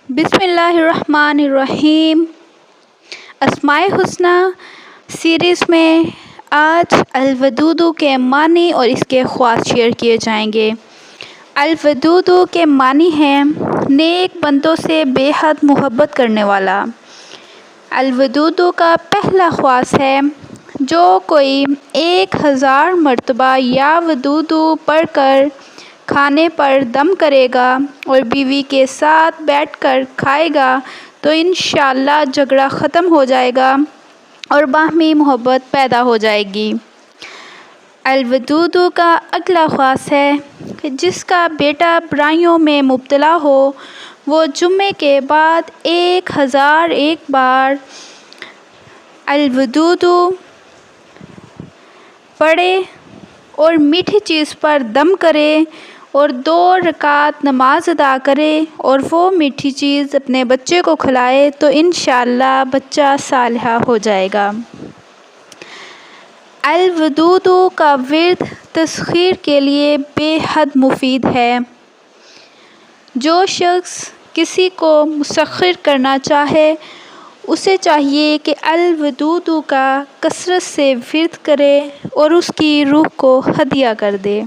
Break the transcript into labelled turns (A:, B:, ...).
A: بسم اللہ الرحمن الرحیم۔ اسمائے حسنی سیریز میں آج الودود کے معنی اور اس کے خواص شیئر کیے جائیں گے۔ الودود کے معنی ہیں نیک بندوں سے بے حد محبت کرنے والا۔ الودود کا پہلا خواص ہے جو کوئی 1000 مرتبہ یا ودود پڑھ کر کھانے پر دم کرے گا اور بیوی کے ساتھ بیٹھ کر کھائے گا تو انشاءاللہ جھگڑا ختم ہو جائے گا اور باہمی محبت پیدا ہو جائے گی۔ الودود کا اگلا خواص ہے کہ جس کا بیٹا برائیوں میں مبتلا ہو وہ جمعے کے بعد 1001 بار الودود پڑھے اور میٹھی چیز پر دم کرے اور 2 رکعت نماز ادا کرے اور وہ میٹھی چیز اپنے بچے کو کھلائے تو انشاءاللہ بچہ صالح ہو جائے گا۔ الودود کا ورد تسخیر کے لیے بے حد مفید ہے۔ جو شخص کسی کو مسخر کرنا چاہے اسے چاہیے کہ الودود کا کثرت سے ورد کرے اور اس کی روح کو ہدیہ کر دے۔